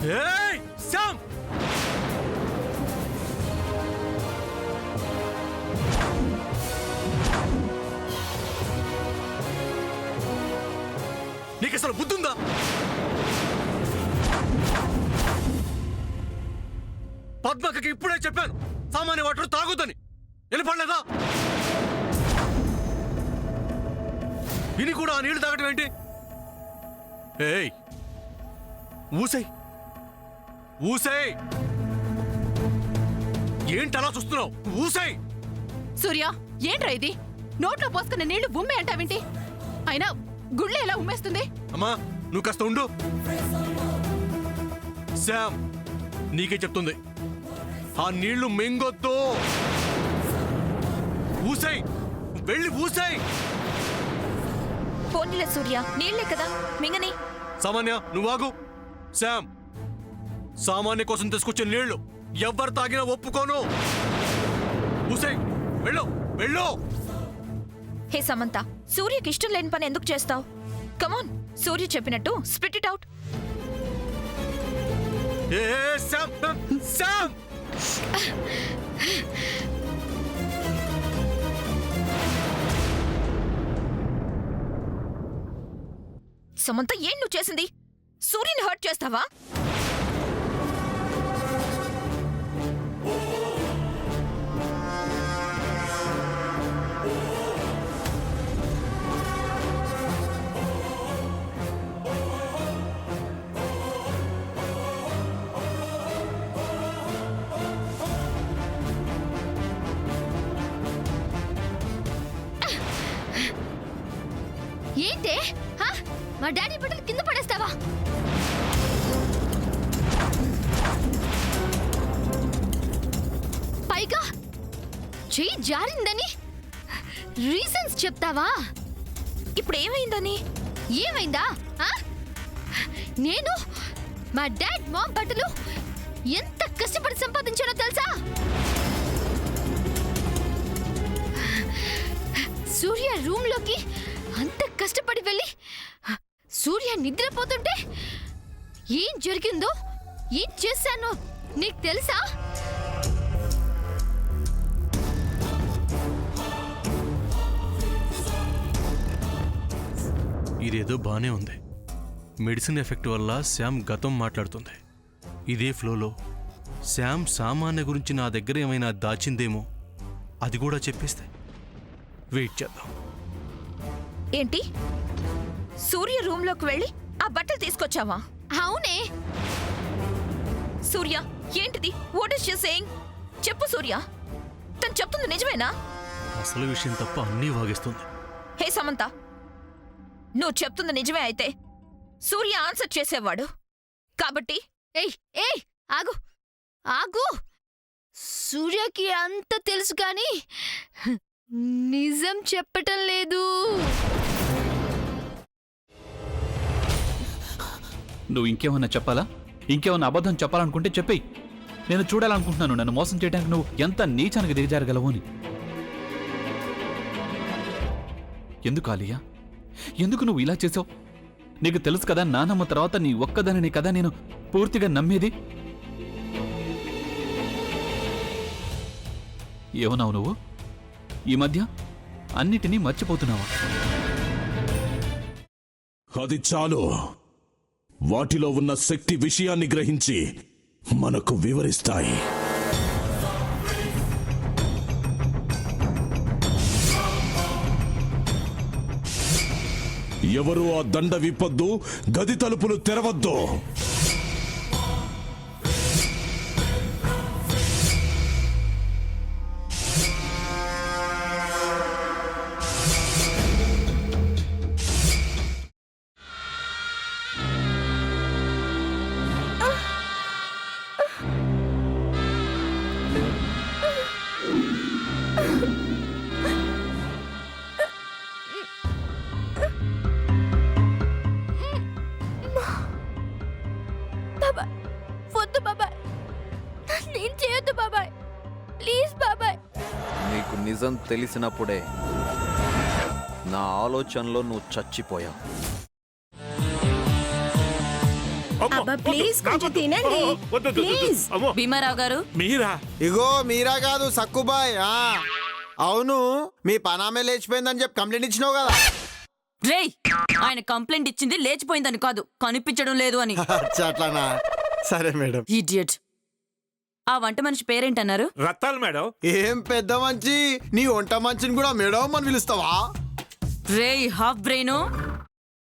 ఏయ్ శ్యామ్, నీకు అసలు బుద్ధుందా? పద్మకి ఇప్పుడే చెప్పాను సామాన్య వాటర్ తాగొద్దని. వెళ్ళిపడలేదా? విని కూడా ఆ నీళ్లు తాగటం ఏంటి? ఏయ్ ఊసై ఊసై, ఏంటి అలా చూస్తున్నావు? ఊసై. సూర్య, ఏంట్రా ఇది? నోట్లో పోసుకున్న నీళ్లు ఉమ్మే అంటావేంటి? అయినా గుళ్ళె ఎలా ఉమ్మేస్తుంది? అమ్మా నువ్వు కాస్త ఉండు. శ్యామ్ నీకే చెప్తుంది, ఆ నీళ్లు మింగొద్దు. ఊసై, వెళ్ళి ఊసై. పోనీలే సూర్య, నీళ్లే కదా మింగని. సామాన్య నువ్వు ఆగు. శ్యామ్, సామాన్య కోసం తీసుకొచ్చే నీళ్లు ఎవరు తాగినా ఒప్పుకోను. ఊసై, వెళ్ళు వెళ్ళు. హే సమంత, సూర్యకి ఇష్టం లేని పని ఎందుకు చేస్తావు? కమాన్, సూర్య చెప్పినట్టు స్పిట్ ఇట్ అవుట్. ఏ శ్యామ్, శ్యామ్. సమంత, ఏం నువ్వు చేసింది? సూర్యని హర్ట్ చేస్తావా? ఏంటే మా డాడీ బట్టలు కింద పడేస్తావా? పైగా చెయ్యి జారిందని రీజన్స్ చెప్తావా? ఇప్పుడు ఏమైందని? ఏమైందా? నేను మా డాడ్ మామ్ బట్టలు ఎంత కష్టపడి సంపాదించానో తెలుసా? సూర్య రూమ్ లోకి అంత కష్టపడి వెళ్ళి సూర్య నిద్రపోతుంటే ఏం జరిగిందో, ఏం చేశానో నీకు తెలుసా? ఇదేదో బానే ఉంది. మెడిసిన్ ఎఫెక్ట్ వల్ల శ్యామ్ గతం మాట్లాడుతుంది. ఇదే ఫ్లోలో శ్యామ్ సామాన్య గురించి నా దగ్గర ఏమైనా దాచిందేమో, అది కూడా చెప్పేస్తే వెయిట్ చేద్దాం. ఏంటి, సూర్య రూమ్ లోకి వెళ్ళి ఆ బట్టలు తీసుకొచ్చావా? అవునే. సూర్య, ఏంటిది? What is she saying? చెప్పు సూర్య, తను చెప్తుంది నిజమేనా? అసలు విషయం తప్ప అన్నీ వాగిస్తుంది. హే సమంత, నువ్వు చెప్తుంది నిజమే అయితే సూర్య ఆన్సర్ చేసేవాడు కాబట్టి. ఏయ్ ఏయ్ ఆగు ఆగు. సూర్యకి అంత తెలుసు కానీ నిజం చెప్పటం లేదు. నువ్వు ఇంకేమన్నా చెప్పాలా? ఇంకేమన్నా అబద్ధం చెప్పాలనుకుంటే చెప్పేయి. నేను చూడాలనుకుంటున్నాను నన్ను మోసం చేయడానికి నువ్వు ఎంత నీచానికి దిగజారగలవు అని. ఎందుకు ఆలియా, ఎందుకు నువ్వు ఇలా చేసావు? నీకు తెలుసు కదా నానమ్మ తర్వాత నీ ఒక్కదానిని కదా నేను పూర్తిగా నమ్మేది. ఏమన్నావు నువ్వు? ఈ మధ్య అన్నిటినీ మర్చిపోతున్నావా? అది చాలు. వాటిలో ఉన్న శక్తి విషయాన్ని గ్రహించి మనకు వివరిస్తాయి. ఎవరు ఆ దండ విప్పొద్దు, గది తలుపులు తెరవద్దు. వద్దు బాబాయ్, నేను చేయొద్దు బాబాయ్, ప్లీజ్ బాబాయ్. నీకు నిజం తెలిసినప్పుడే నా ఆలోచనలో నువ్వు చచ్చిపోయావు. అబ్బా ప్లీజ్ కొంచెం తినండి ప్లీజ్. భీమారావు గారు మీరా? ఇగో మీరా కాదు సక్కుబాయ్. అవును, మీ పనామే లేచిపోయిందని చెప్పి కంప్లైంట్ ఇచ్చినావు కదా. రేయ్, ఆయన కంప్లైంట్ ఇచ్చింది లేచిపోయిందని కాదు, కనిపించడం లేదు అని. అచ్చా, అట్లానా? సరే మేడం. ఇడియట్. ఆ వంట మనిషి పేరేంటన్నారు? రత్తాలు మేడం. ఏం పెద్ద మంచి, నీ వంట మంచిని కూడా మేడం అని పిలుస్తావా? రేయ్ హాఫ్ బ్రెయిన్,